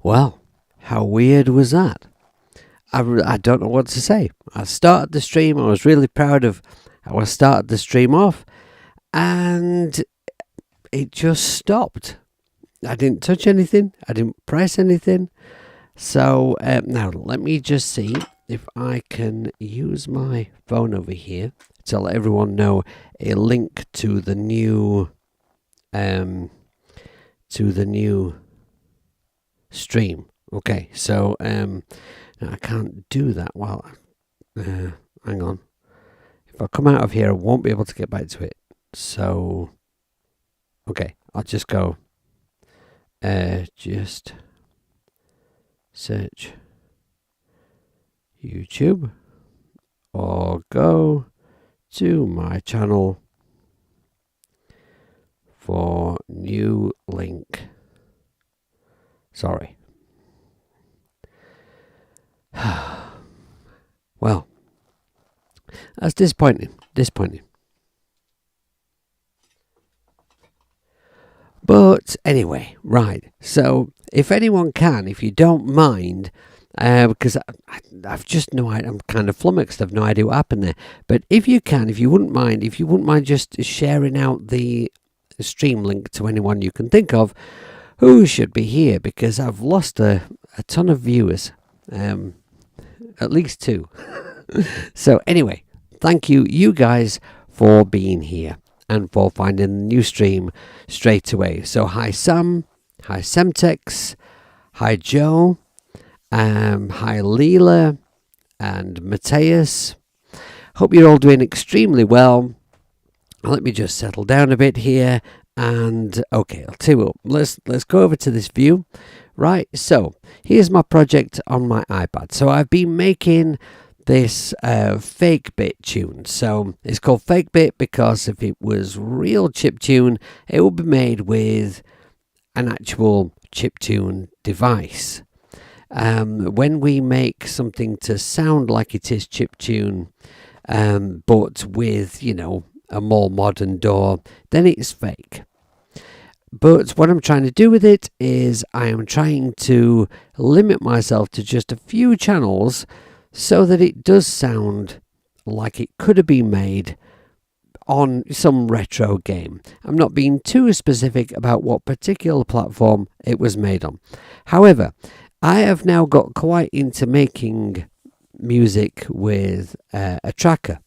Well, how weird was that? I don't know what to say. I started the stream. I was really proud of how I started the stream off, and it just stopped. I didn't touch anything. I didn't press anything. So now let me just see if I can use my phone over here to let everyone know a link to the new stream. Okay, so now I can't do that while hang on. If I come out of here, I won't be able to get back to it. So okay, I'll just go just search YouTube or go to my channel for new link. Sorry. Well, that's disappointing. But anyway, right. So if anyone can, if you don't mind, because I've just no idea, I'm kind of flummoxed. I've no idea what happened there. But if you can, if you wouldn't mind just sharing out the stream link to anyone you can think of who should be here, because I've lost a ton of viewers, at least 2. So anyway, thank you guys for being here and for finding the new stream straight away. So hi Sam, hi Semtex, hi Joe, hi Leela and Mateus. Hope you're all doing extremely well. Let me just settle down a bit here, and okay, I'll tell you what, let's go over to this view. Right, so here's my project on my iPad. So I've been making this fake bit tune. So it's called fake bit because if it was real chiptune, it would be made with an actual chiptune device. When we make something to sound like it is chiptune, but with, a more modern DAW, then it's fake. But what I'm trying to do with it is I am trying to limit myself to just a few channels so that it does sound like it could have been made on some retro game. I'm not being too specific about what particular platform it was made on. However, I have now got quite into making music with a tracker.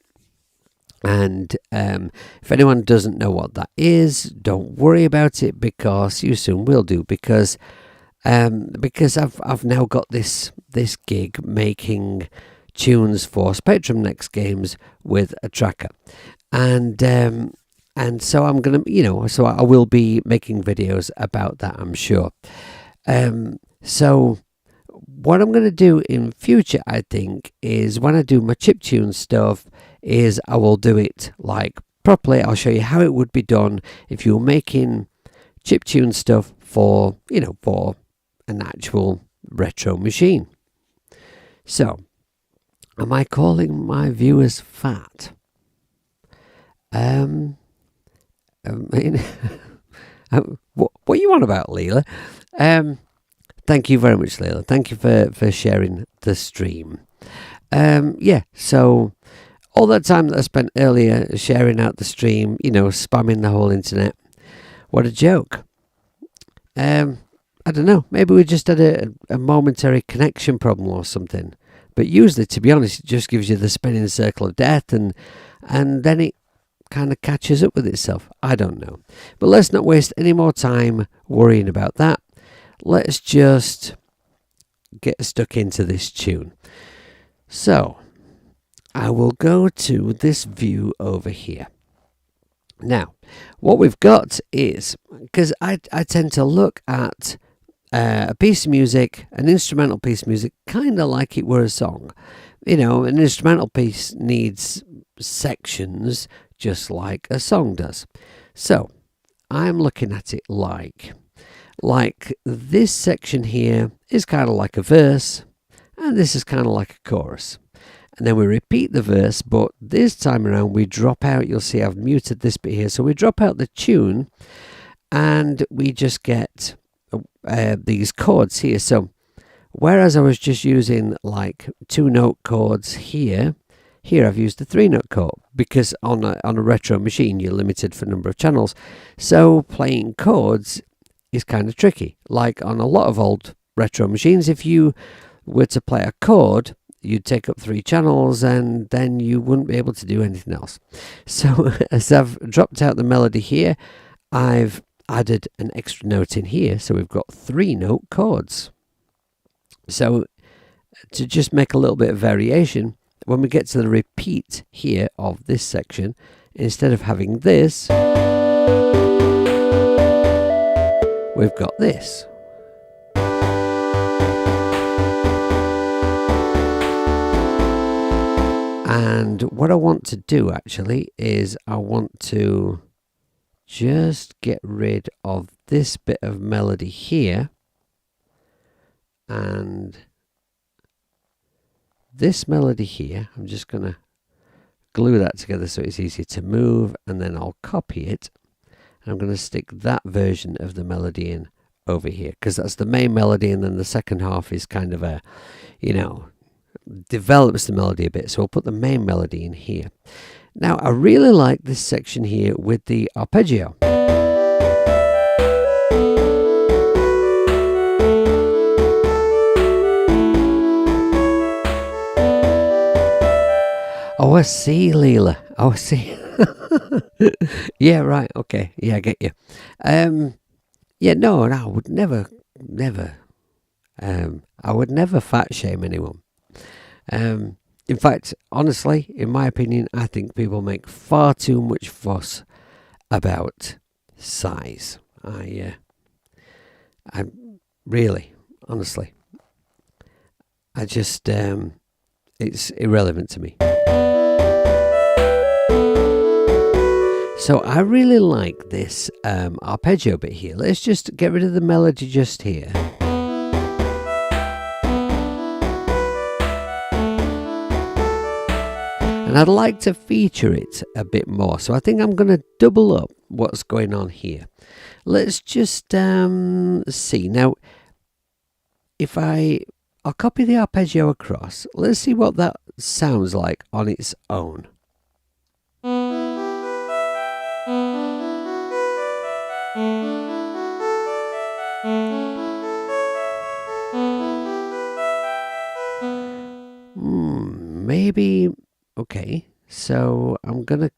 And if anyone doesn't know what that is, don't worry about it, because you soon will do. Because I've now got this gig making tunes for Spectrum Next games with a tracker, and so I'm gonna so I will be making videos about that, I'm sure. So what I'm gonna do in future, I think, is when I do my chiptune stuff, is I will do it like properly. I'll show you how it would be done if you were making chiptune stuff for for an actual retro machine. So, am I calling my viewers fat? I mean, what you on about, Leela? Thank you very much, Leela. Thank you for sharing the stream. So all that time that I spent earlier sharing out the stream, spamming the whole internet, what a joke. I don't know, maybe we just had a momentary connection problem or something. But usually, to be honest, it just gives you the spinning circle of death, and then it kind of catches up with itself. I don't know. But let's not waste any more time worrying about that. Let's just get stuck into this tune. So I will go to this view over here. Now, what we've got is, because I tend to look at a piece of music, an instrumental piece of music, kind of like it were a song. An instrumental piece needs sections just like a song does. So I'm looking at it like this section here is kind of like a verse, and this is kind of like a chorus. And then we repeat the verse, but this time around we drop out. You'll see I've muted this bit here. So we drop out the tune, and we just get these chords here. So whereas I was just using like 2-note chords here I've used a 3-note chord, because on a retro machine you're limited for number of channels. So playing chords is kind of tricky. Like on a lot of old retro machines, if you were to play a chord, you'd take up 3 channels and then you wouldn't be able to do anything else. So as I've dropped out the melody here, I've added an extra note in here, so we've got 3-note chords. So to just make a little bit of variation, when we get to the repeat here of this section, instead of having this, we've got this. And what I want to do actually is I want to just get rid of this bit of melody here, and this melody here. I'm just going to glue that together so it's easier to move, and then I'll copy it, and I'm going to stick that version of the melody in over here, because that's the main melody, and then the second half is kind of a, develops the melody a bit. So I'll put the main melody in here. Now I really like this section here with the arpeggio. Oh, I see, Leela. Oh, I see. Yeah, right. Okay. Yeah, I get you. Yeah, no, I would never. I would never fat shame anyone. In fact, honestly, in my opinion, I think people make far too much fuss about size. I really, honestly, I just, it's irrelevant to me. So I really like this arpeggio bit here. Let's just get rid of the melody just here. And I'd like to feature it a bit more. So I think I'm going to double up what's going on here. Let's just see. Now, if I'll copy the arpeggio across. Let's see what that sounds like on its own. Maybe, okay, so I'm going to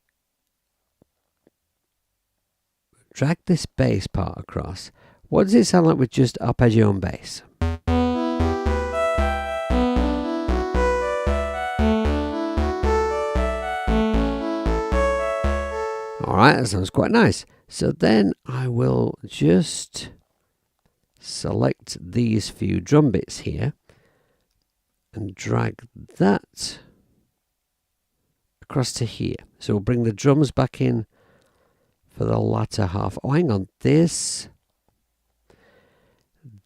drag this bass part across. What does it sound like with just arpeggio and bass? Alright, that sounds quite nice. So then I will just select these few drum bits here and drag that across to here. So we'll bring the drums back in for the latter half. Oh, hang on, this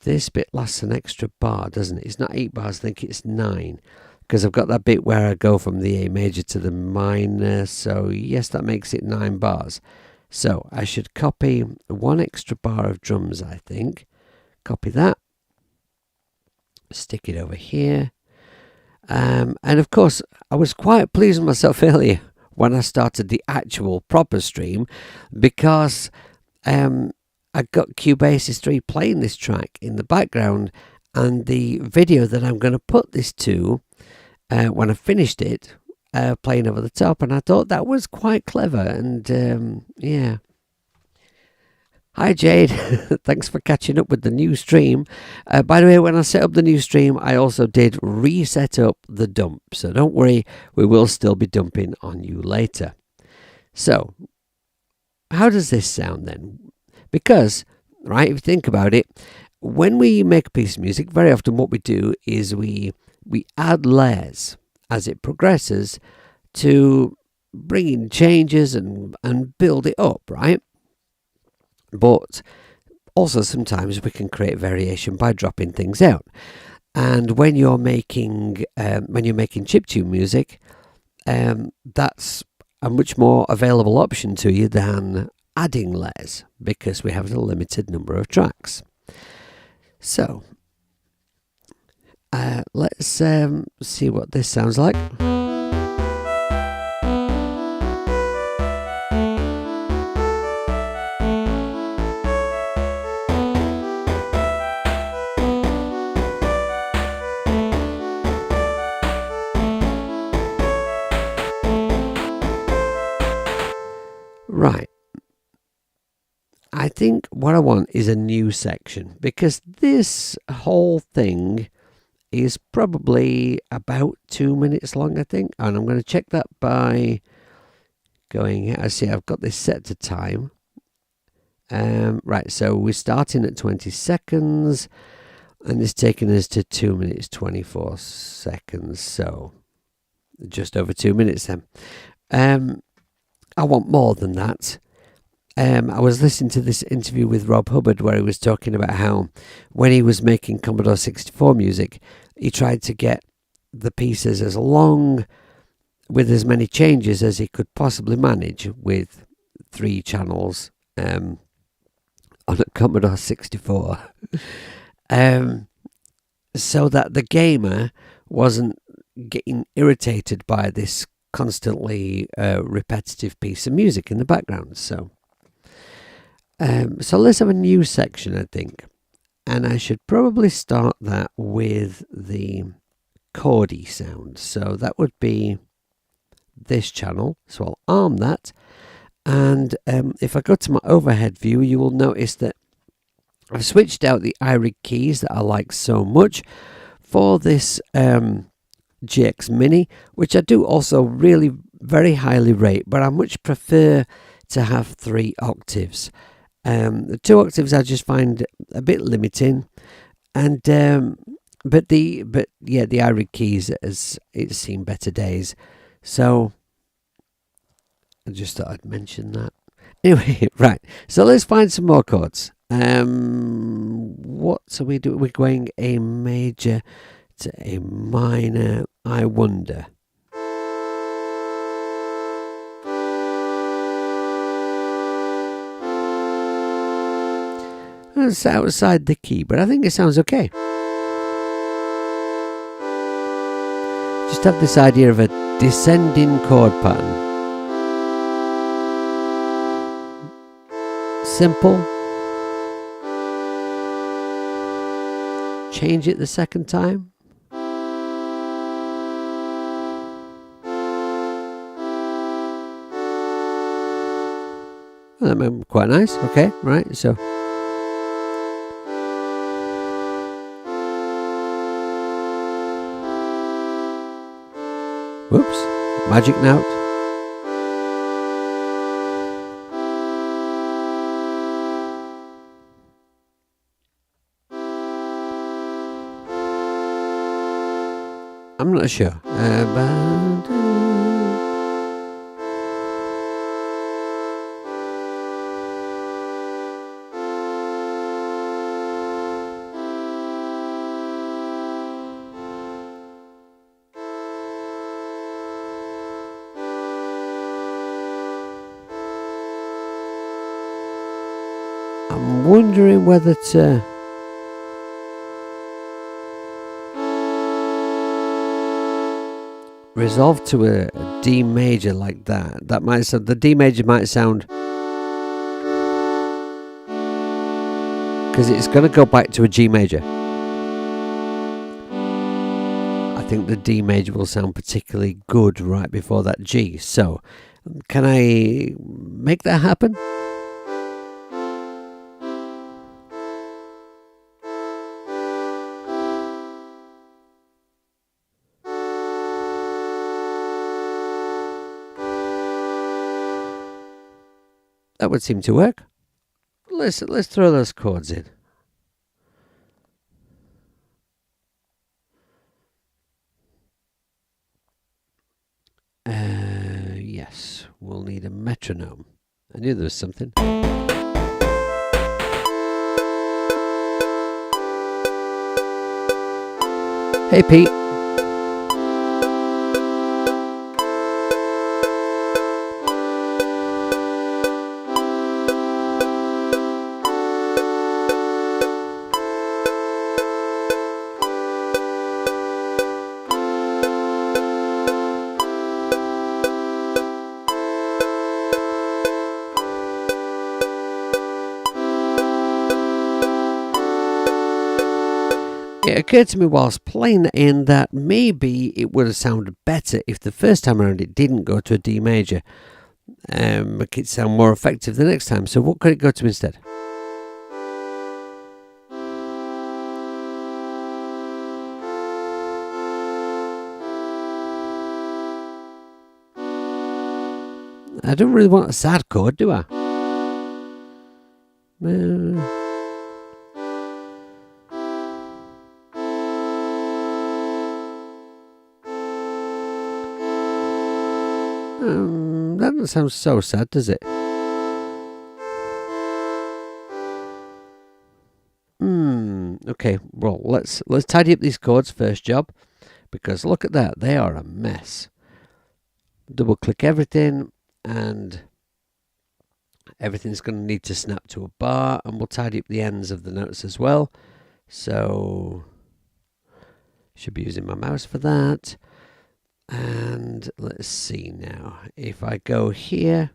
bit lasts an extra bar, doesn't it? It's not 8 bars, I think it's 9, because I've got that bit where I go from the A major to the minor. So yes, that makes it 9 bars. So I should copy 1 extra bar of drums, I think. Copy that, stick it over here. And of course, I was quite pleased with myself earlier when I started the actual proper stream, because I got Cubasis 3 playing this track in the background, and the video that I'm going to put this to, when I finished it, playing over the top, and I thought that was quite clever. And yeah. Hi Jade, thanks for catching up with the new stream. By the way, when I set up the new stream, I also did reset up the dump. So don't worry, we will still be dumping on you later. So, how does this sound then? Because, right, if you think about it, when we make a piece of music, very often what we do is we add layers as it progresses to bring in changes and build it up, right? But also sometimes we can create variation by dropping things out. And when you're making chiptune music, that's a much more available option to you than adding layers, because we have a limited number of tracks. So, let's see what this sounds like. Right. I think what I want is a new section, because this whole thing is probably about 2 minutes long, I think. And I'm going to check that by going, I see I've got this set to time. Right, so we're starting at 20 seconds, and it's taking us to 2 minutes 24 seconds, so just over 2 minutes then. I want more than that. I was listening to this interview with Rob Hubbard where he was talking about how when he was making Commodore 64 music, he tried to get the pieces as long with as many changes as he could possibly manage with 3 channels on a Commodore 64. So that the gamer wasn't getting irritated by this constantly repetitive piece of music in the background. So let's have a new section, I think. And I should probably start that with the chordy sound. So that would be this channel. So I'll arm that. And if I go to my overhead view, you will notice that I've switched out the iRig keys that I like so much for this GX Mini, which I do also really very highly rate, but I much prefer to have 3 octaves. The 2 octaves I just find a bit limiting, and but the iRig keys, as it's seen better days, so I just thought I'd mention that. Anyway, right, so let's find some more chords. What are we doing? We're going A major to A minor. I wonder. It's outside the key, but I think it sounds okay. Just have this idea of a descending chord pattern. Simple. Change it the second time. Well, that might be quite nice. Okay, right, so. Whoops, magic note. I'm not sure. I'm wondering whether to resolve to a D major like that. That might sound, the D major might sound, because it's going to go back to a G major. I think the D major will sound particularly good right before that G. So, can I make that happen? That would seem to work. Let's throw those chords in. Yes, we'll need a metronome. I knew there was something. Hey, Pete. it occurred to me whilst playing that in that maybe it would have sounded better if the first time around it didn't go to a D major. Make it sound more effective the next time. So what could it go to instead? I don't really want a sad chord, do I? That doesn't sound so sad, does it? Okay, well, let's tidy up these chords first job, because look at that, they are a mess. Double click everything, and everything's going to need to snap to a bar, and we'll tidy up the ends of the notes as well. So, should be using my mouse for that. And let's see now, if I go here,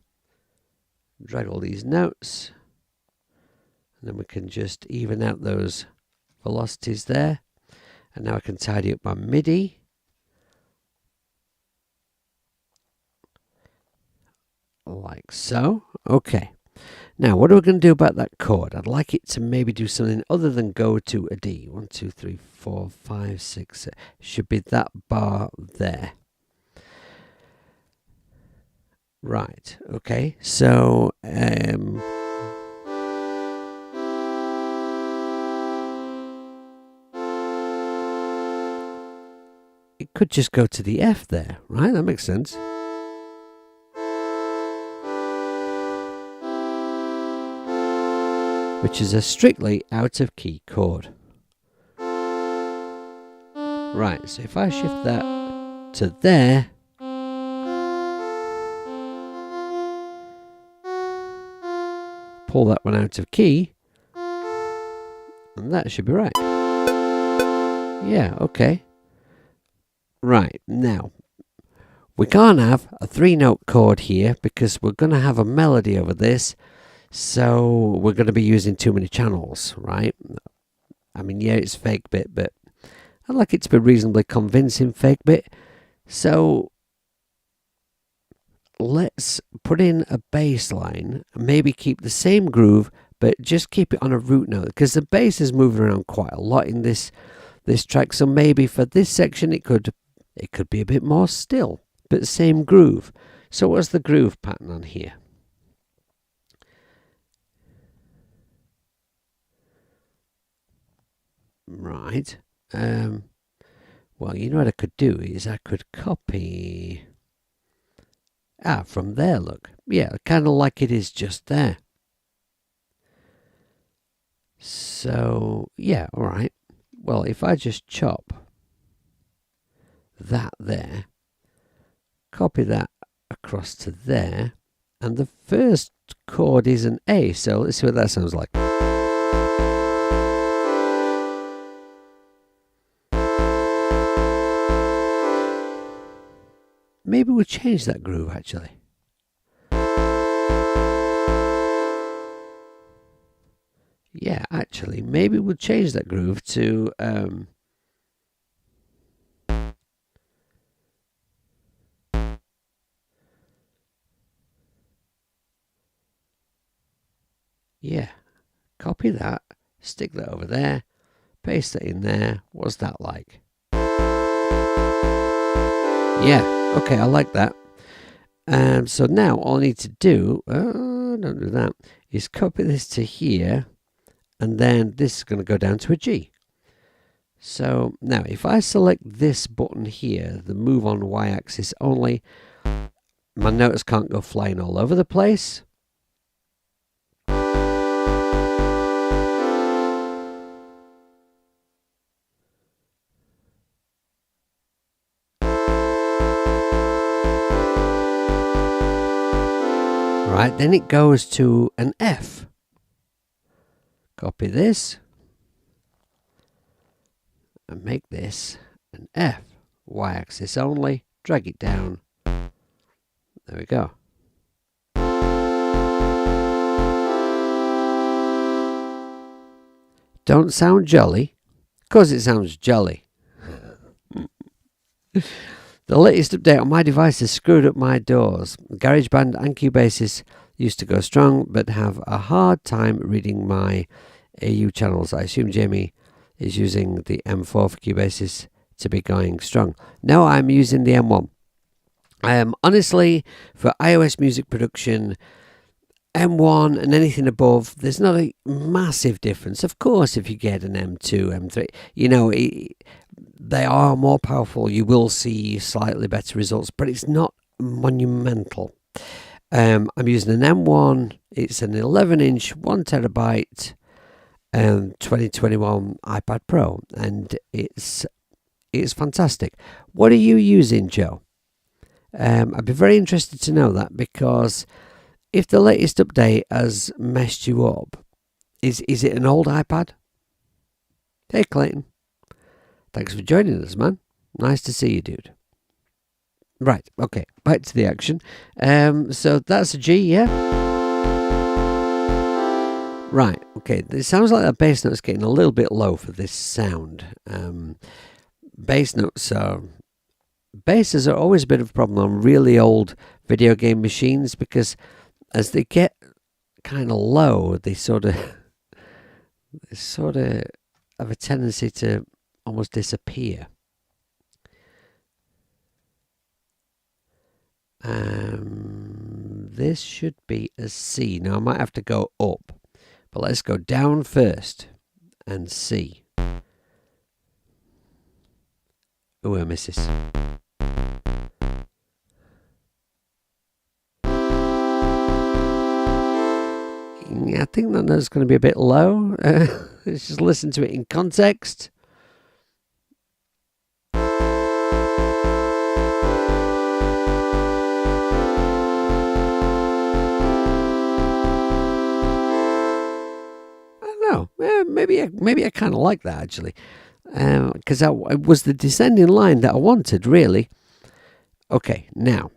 drag all these notes, and then we can just even out those velocities there. And now I can tidy up my MIDI. Like so. Okay. Now, what are we going to do about that chord? I'd like it to maybe do something other than go to a D. 1, 2, 3, 4, 5, 6, 7. Should be that bar there. Right. Okay. So, it could just go to the F there, right? That makes sense. Which is a strictly out of key chord. Right, so if I shift that to there, pull that one out of key, and that should be right. Yeah, okay. Right, now, we can't have a 3-note chord here because we're going to have a melody over this. So we're going to be using too many channels, right? I mean, yeah, it's fake bit, but I'd like it to be reasonably convincing fake bit. So let's put in a bass line and maybe keep the same groove, but just keep it on a root note, because the bass is moving around quite a lot in this track. So maybe for this section it could be a bit more still, but same groove. So what's the groove pattern on here? Right. Well, you know what I could do is I could copy. From there, look. Yeah, kind of like it is just there. So, yeah, all right. Well, if I just chop that there, copy that across to there, and the first chord is an A, so let's see what that sounds like. Maybe we'll change that groove actually. Yeah, actually, maybe we'll change that groove to yeah, copy that, stick that over there, paste it in there. What's that like? Yeah. Okay, I like that. So now all I need to do, don't do that, is copy this to here, and then this is going to go down to a G. So now if I select this button here, the move on Y-axis only, my notes can't go flying all over the place. Right, then it goes to an F. Copy this and make this an F. Y-axis only, drag it down. There we go. Don't sound jolly, course it sounds jolly. The latest update on my device has screwed up my doors. GarageBand and Cubasis used to go strong, but have a hard time reading my AU channels. I assume Jamie is using the M4 for Cubasis to be going strong. No, I'm using the M1. Honestly, for iOS music production, M1 and anything above, there's not a massive difference. Of course, if you get an M2, M3, they are more powerful. You will see slightly better results, but it's not monumental. I'm using an M1. It's an 11-inch, 1 terabyte, 2021 iPad Pro, and it's fantastic. What are you using, Joe? I'd be very interested to know that, because if the latest update has messed you up, is it an old iPad? Hey, Clayton. Thanks for joining us, man. Nice to see you, dude. Right, okay, back to the action. So that's a G, yeah? Right, okay, it sounds like that bass note's getting a little bit low for this sound. Basses are always a bit of a problem on really old video game machines, because as they get kind of low, they sort of have a tendency to almost disappear. This should be a C. Now I might have to go up, but let's go down first and C. Oh, I miss this. I think that note's going to be a bit low. Let's just listen to it in context. Maybe I kind of like that, actually, because it was the descending line that I wanted, really. Okay, now,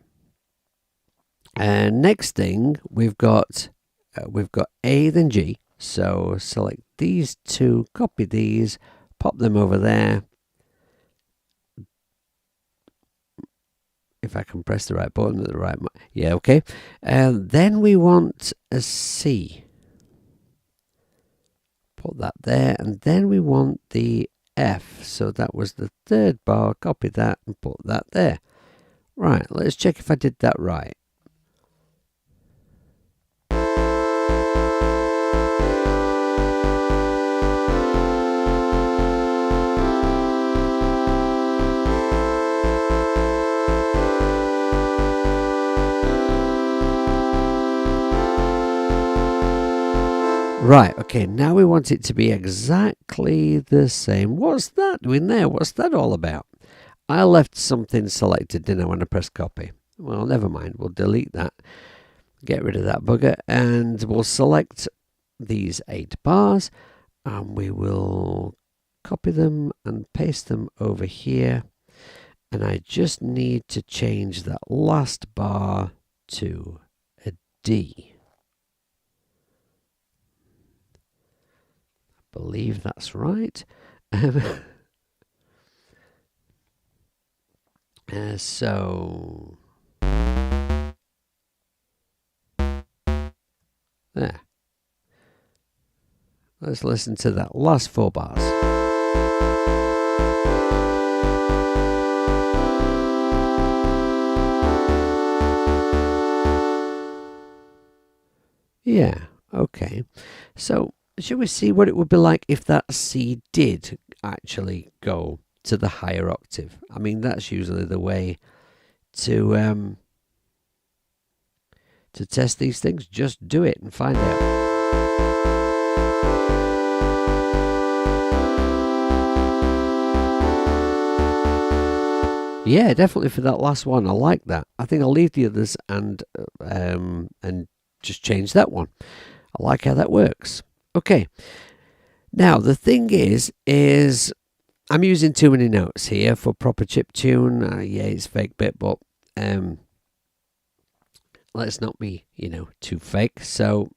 next thing we've got A then G. So select these two, copy these, pop them over there. If I can press the right button at the right, yeah, okay. Then we want a C. Put that there, and then we want the F. So that was the third bar. Copy that and put that there. Right, let's check if I did that right. Right, okay, now we want it to be exactly the same. What's that doing there? What's that all about? I left something selected, didn't I, when I pressed copy? Well, never mind. We'll delete that. Get rid of that bugger. And we'll select these 8 bars. And we will copy them and paste them over here. And I just need to change that last bar to a D. Believe that's right. So there. Let's listen to that last 4 bars. Yeah, okay. So should we see what it would be like if that C did actually go to the higher octave? I mean, that's usually the way to test these things. Just do it and find out. Yeah, definitely for that last one. I like that. I think I'll leave the others and just change that one. I like how that works. Okay, now the thing is I'm using too many notes here for proper chiptune. Yeah, it's fake bit, but let's not be, too fake. So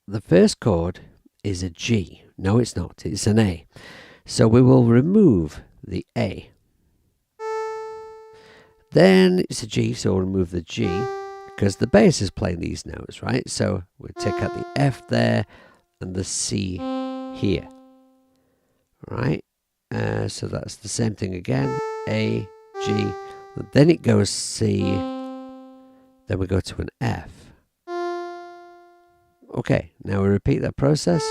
the first chord is a G. No, it's not. It's an A. So we will remove the A. Then it's a G, so we'll remove the G because the bass is playing these notes, right? So we'll take out the F there and the C here, right? So that's the same thing again. A, G, then it goes C, then we go to an F. Okay, now we repeat that process.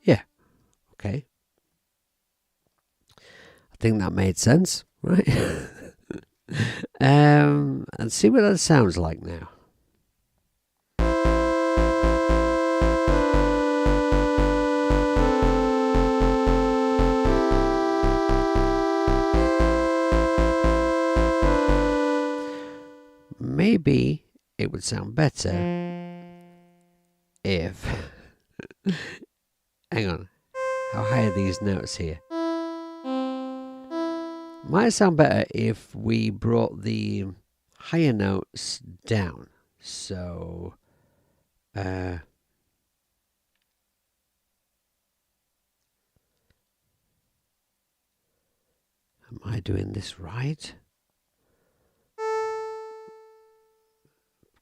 Yeah, okay. I think that made sense, right? And see what that sounds like now. Maybe it would sound better if... Hang on. How high are these notes here? Might sound better if we brought the higher notes down. So, am I doing this right?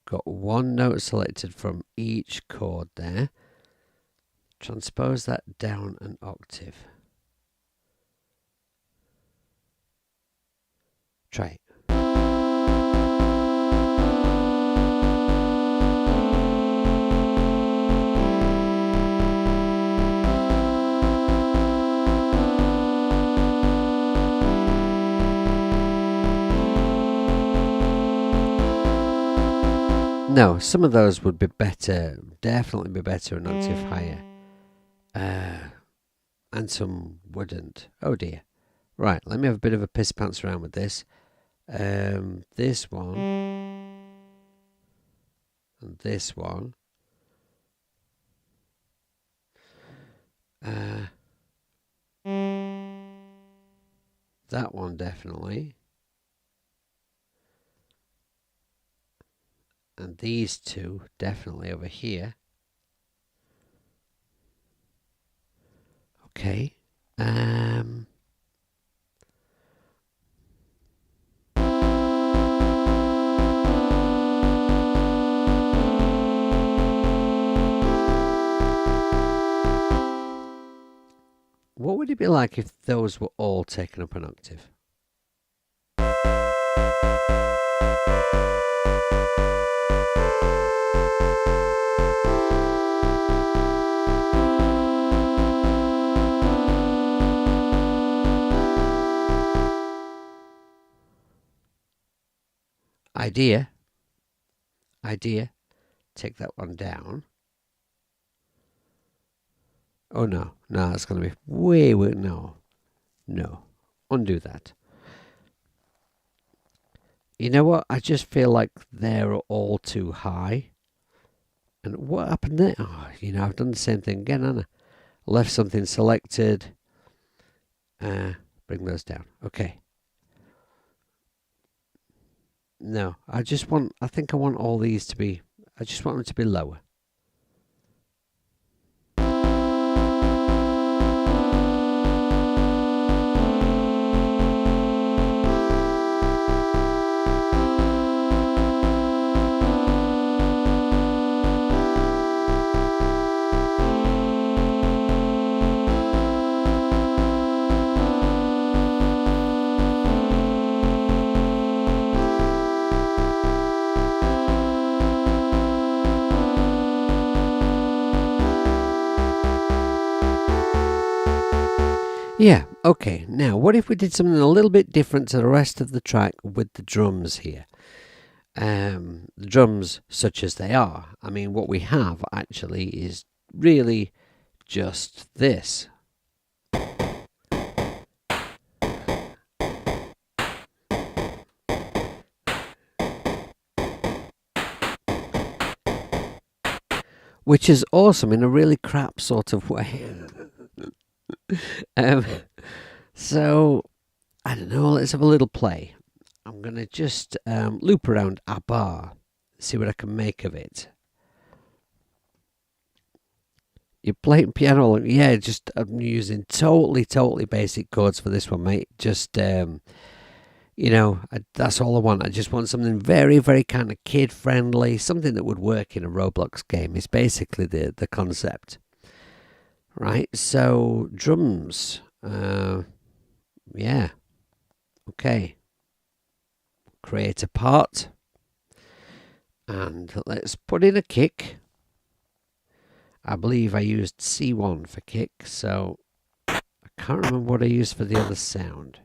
Got one note selected from each chord there. Transpose that down an octave. Try it. No, some of those would be better, definitely be better an octave higher. And some wouldn't. Oh dear. Right, let me have a bit of a piss pants around with this. This one. And this one. That one definitely. And these two definitely over here. Okay. What would it be like if those were all taken up an octave? Idea. Take that one down. Oh no, it's going to be way, no. Undo that. You know what? I just feel like they're all too high. And what happened there? Oh, I've done the same thing again, haven't I? Left something selected. Bring those down. Okay. No, I think I want all these to be, I just want them to be lower. Yeah, okay. Now, what if we did something a little bit different to the rest of the track with the drums here? The drums, such as they are. I mean, what we have actually is really just this. Which is awesome in a really crap sort of way. um, so I don't know. Let's have a little play. I'm gonna just loop around a bar, see what I can make of it. You're playing piano, yeah. Just I'm using totally basic chords for this one, mate. Just that's all I want. I just want something very kind of kid friendly, something that would work in a Roblox game. Is basically the concept, right? So drums, yeah, okay. Create a part, and let's put in a kick. I believe I used C1 for kick, so I can't remember what I used for the other sound.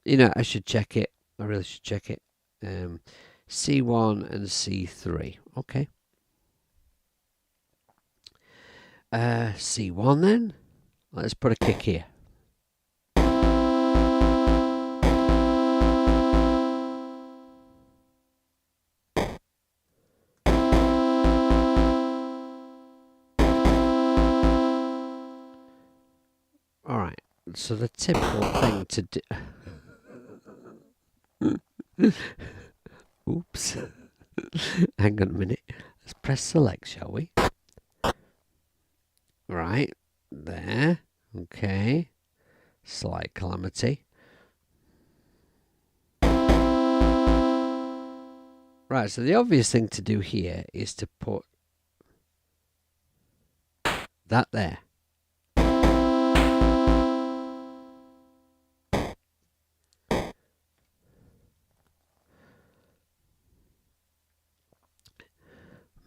I should check it. I really should check it. C1 and C3. Okay. C1 then. Let's put a kick here. All right. So the typical thing to do. Oops. Hang on a minute. Let's press select, shall we? Right. There. Okay. Slight calamity. Right, so the obvious thing to do here is to put that there.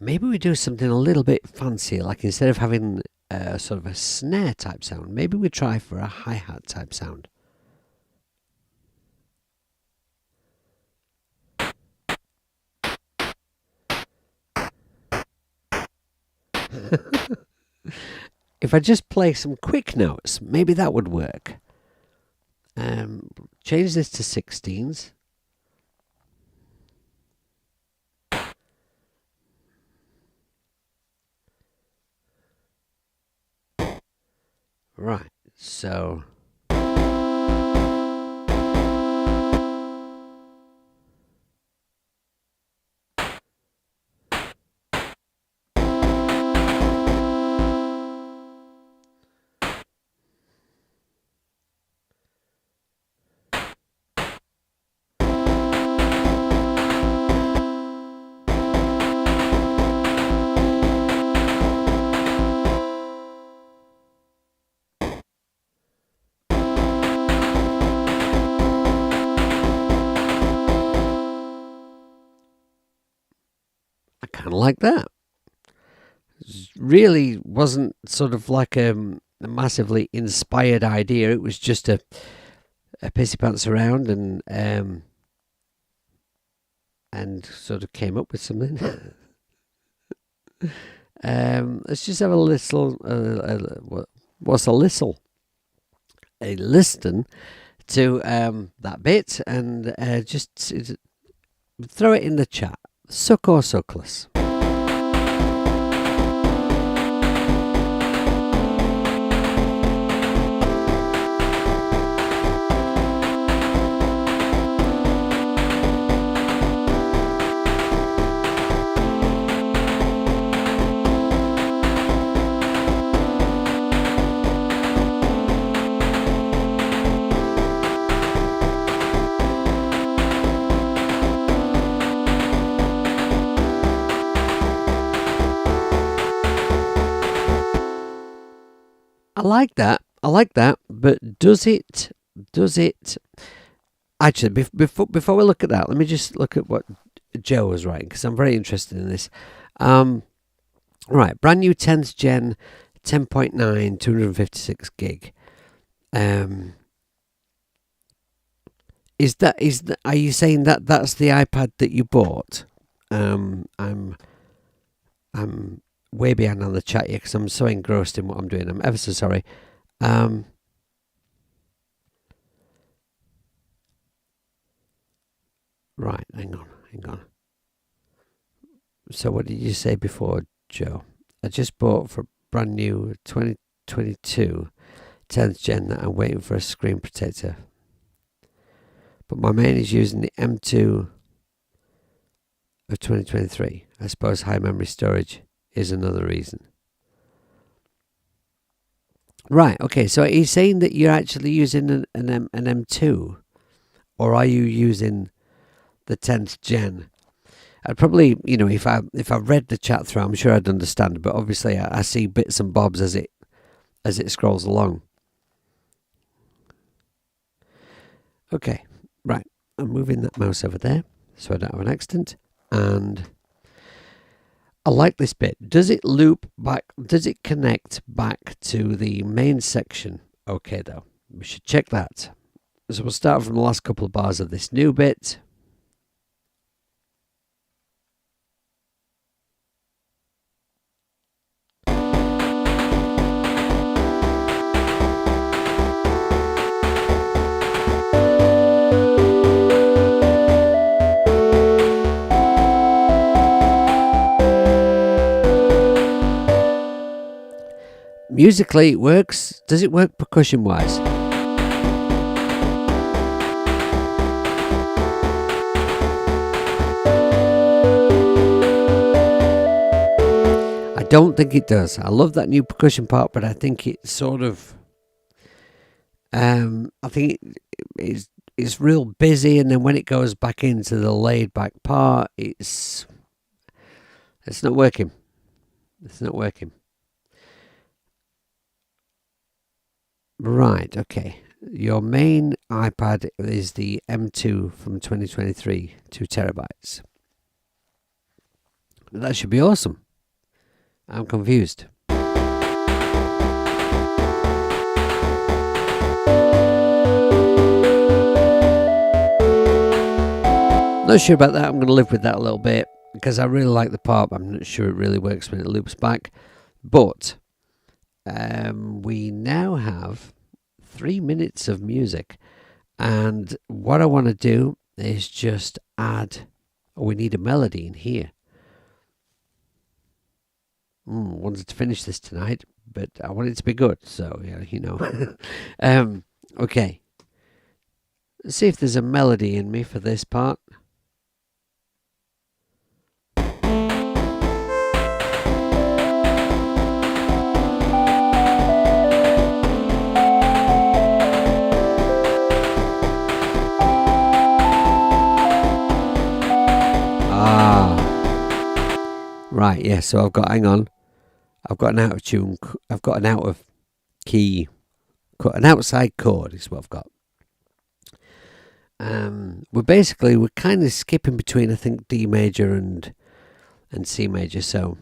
Maybe we do something a little bit fancier, like instead of having sort of a snare type sound, maybe we try for a hi-hat type sound. If I just play some quick notes, maybe that would work. Change this to 16s. Right, so I kind of like that. Really wasn't sort of like a massively inspired idea. It was just a pissy pants around and sort of came up with something. Let's just have a little. What's a little? A listen to that bit and just throw it in the chat. Suck or suckless. I like that. But does it? Actually, before we look at that, let me just look at what Joe was writing because I'm very interested in this. Right, brand new 10th gen, 10.9, 256 gig. Are you saying that that's the iPad that you bought? I'm way behind on the chat here because I'm so engrossed in what I'm doing. I'm ever so sorry. Right, hang on. So what did you say before, Joe? I just bought for brand new 2022 10th gen that I'm waiting for a screen protector. But my main is using the M2 of 2023. I suppose high memory storage is another reason. Right, okay, so are you saying that you're actually using an M2? Or are you using the 10th gen? I'd probably, if I read the chat through, I'm sure I'd understand. But obviously, I see bits and bobs as it scrolls along. Okay, right. I'm moving that mouse over there so I don't have an accident. And I like this bit. Does it loop back? Does it connect back to the main section? Okay, though. We should check that. So we'll start from the last couple of bars of this new bit. Musically, it works. Does it work percussion-wise? I don't think it does. I love that new percussion part, but I think it sort of... I think it's real busy, and then when it goes back into the laid-back part, it's not working. It's not working. Right, okay. Your main iPad is the M2 from 2023, 2 terabytes. That should be awesome. I'm confused. Not sure about that. I'm going to live with that a little bit because I really like the part, but I'm not sure it really works when it loops back. But we now have 3 minutes of music, and what I want to do is just add... we need a melody in here. Wanted to finish this tonight, but I want it to be good, so yeah, okay, let's see if there's a melody in me for this part. Right, yeah, so I've got an out of tune, I've got an out of key, an outside chord is what I've got. We're kind of skipping between, I think, D major and C major, so...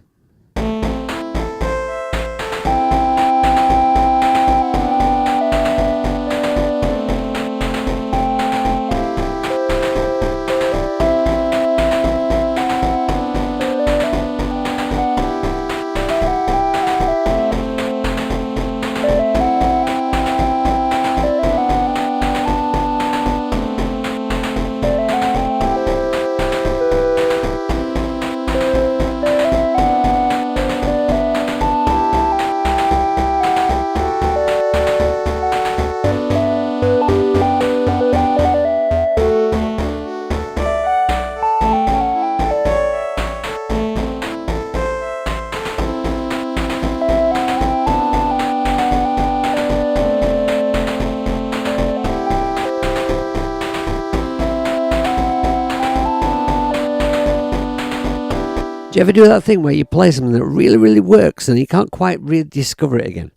Do you ever do that thing where you play something that really, really works and you can't quite rediscover it again?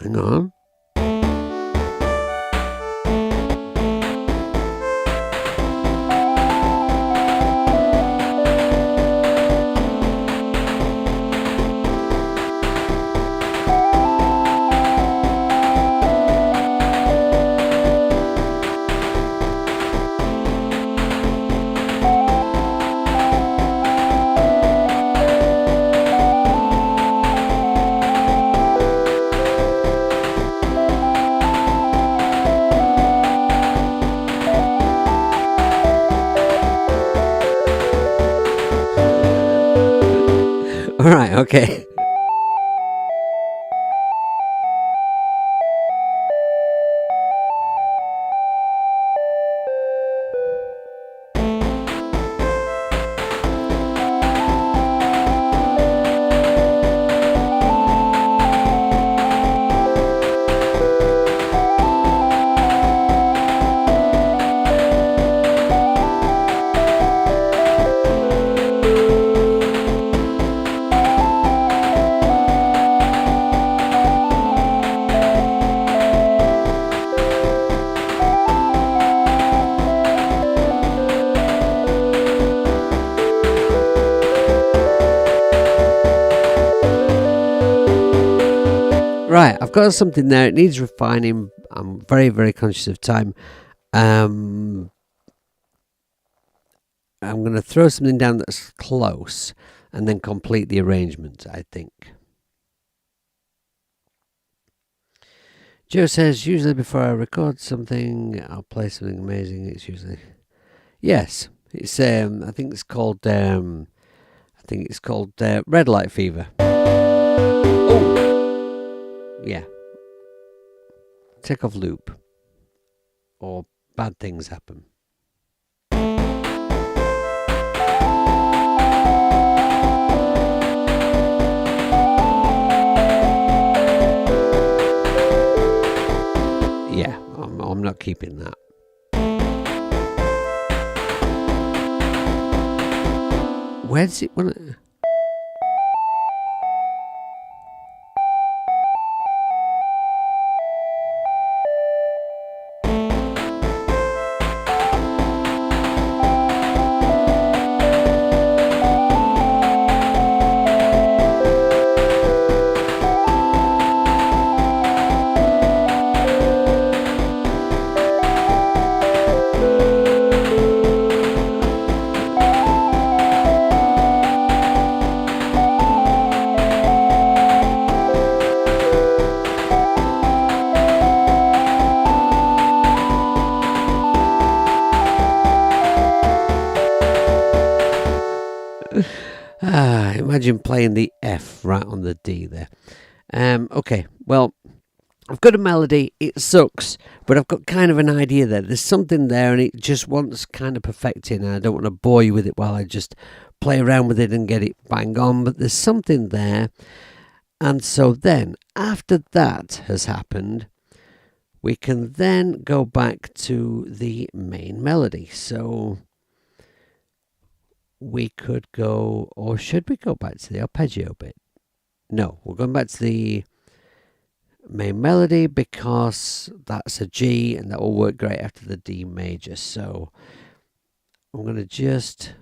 Hang on. All right, okay. Right, I've got something there. It needs refining. I'm very, very conscious of time. I'm going to throw something down that's close and then complete the arrangement, I think. Joe says, usually before I record something, I'll play something amazing. It's usually... Yes, it's I think it's called Red Light Fever. Oh, yeah. Take off loop, or bad things happen. Yeah, I'm not keeping that. Where does it want to... Imagine playing the F right on the D there. Okay, well, I've got a melody. It sucks, but I've got kind of an idea there. There's something there, and it just wants kind of perfecting. And I don't want to bore you with it while I just play around with it and get it bang on. But there's something there, and so then after that has happened, we can then go back to the main melody. So we could go, or should we go back to the arpeggio bit? No, we're going back to the main melody because that's a G and that will work great after the D major. So I'm going to just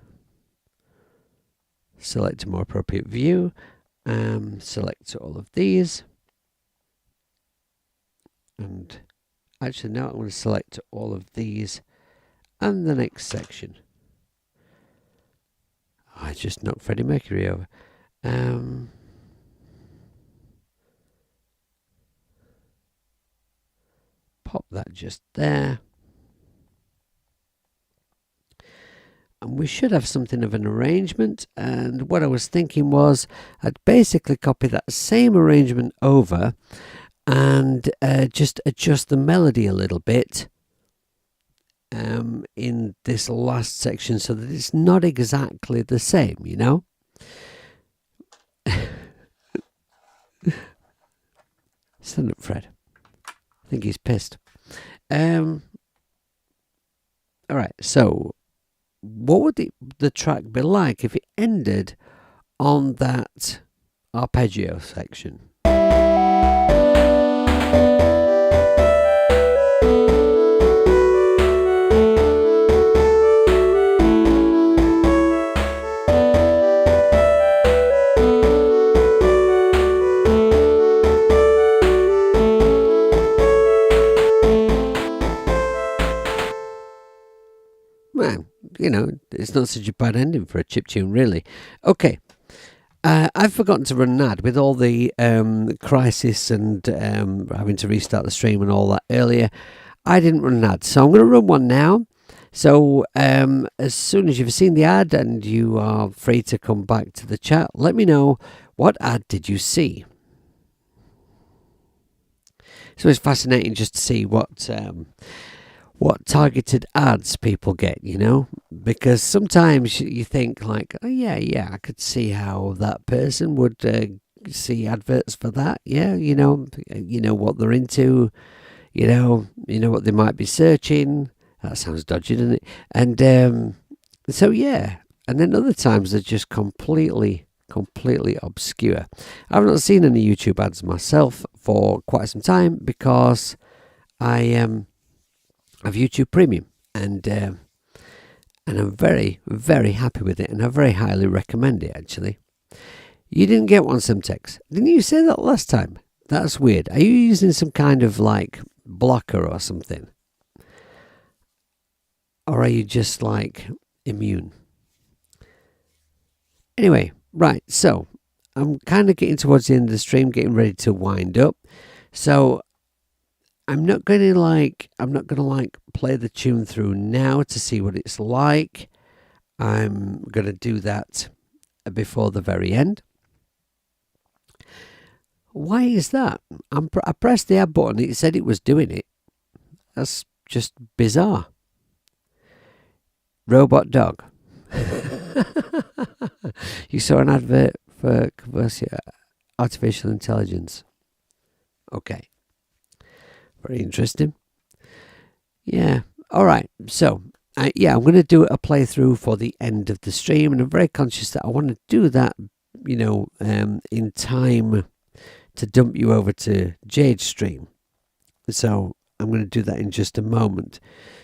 select a more appropriate view, select all of these, and actually now I'm going to select all of these and the next section. I just knocked Freddie Mercury over. Pop that just there. And we should have something of an arrangement. And what I was thinking was I'd basically copy that same arrangement over and just adjust the melody a little bit in this last section so that it's not exactly the same, you know? Stand up, Fred. I think he's pissed. All right, so what would the track be like if it ended on that arpeggio section? Man, you know, it's not such a bad ending for a chiptune, really. Okay. I've forgotten to run an ad with all the crisis and having to restart the stream and all that earlier. I didn't run an ad, so I'm going to run one now. So as soon as you've seen the ad and you are free to come back to the chat, let me know, what ad did you see? So it's fascinating just to see what targeted ads people get, you know, because sometimes you think like, oh yeah, I could see how that person would see adverts for that. Yeah, you know what they're into, you know what they might be searching. That sounds dodgy, doesn't it? And so yeah, and then other times they're just completely obscure. I've not seen any YouTube ads myself for quite some time because I have YouTube Premium, and I'm very, very happy with it, and I very highly recommend it, actually. You didn't get one, Semtex. Didn't you say that last time? That's weird. Are you using some kind of like blocker or something? Or are you just like immune? Anyway, right, so I'm kind of getting towards the end of the stream, getting ready to wind up. So I'm not going to play the tune through now to see what it's like. I'm going to do that before the very end. Why is that? I pressed the add button. It said it was doing it. That's just bizarre. Robot dog. You saw an advert for artificial intelligence. Okay. Very interesting. Yeah. All right. So, I'm going to do a playthrough for the end of the stream, and I'm very conscious that I want to do that, in time to dump you over to Jade's stream. So I'm going to do that in just a moment.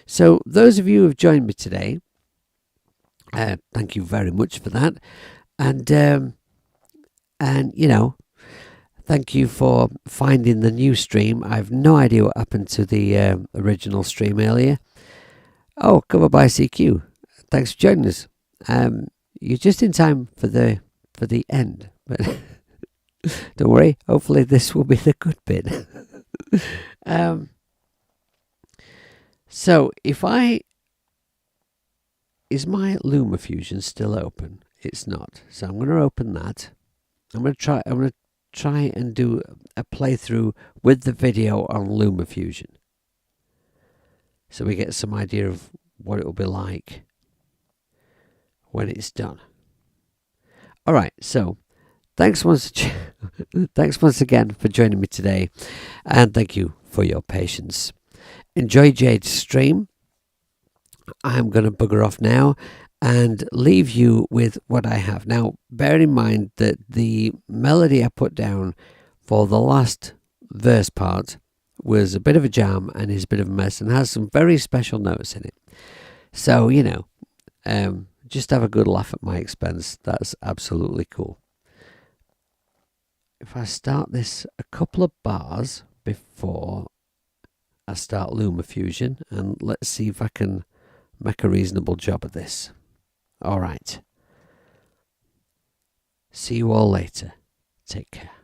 So those of you who have joined me today, thank you very much for that, and thank you for finding the new stream. I have no idea what happened to the original stream earlier. Oh, covered by CQ. Thanks for joining us. You're just in time for the end, but don't worry. Hopefully, this will be the good bit. So, is my LumaFusion still open? It's not. So I'm going to open that. I'm going to try and do a playthrough with the video on LumaFusion, so we get some idea of what it will be like when it's done. All right, so thanks once again for joining me today, and thank you for your patience. Enjoy Jade's stream. I'm going to bugger off now and leave you with what I have. Now, bear in mind that the melody I put down for the last verse part was a bit of a jam and is a bit of a mess and has some very special notes in it. So, just have a good laugh at my expense. That's absolutely cool. If I start this a couple of bars before I start LumaFusion, and let's see if I can make a reasonable job of this. All right. See you all later. Take care.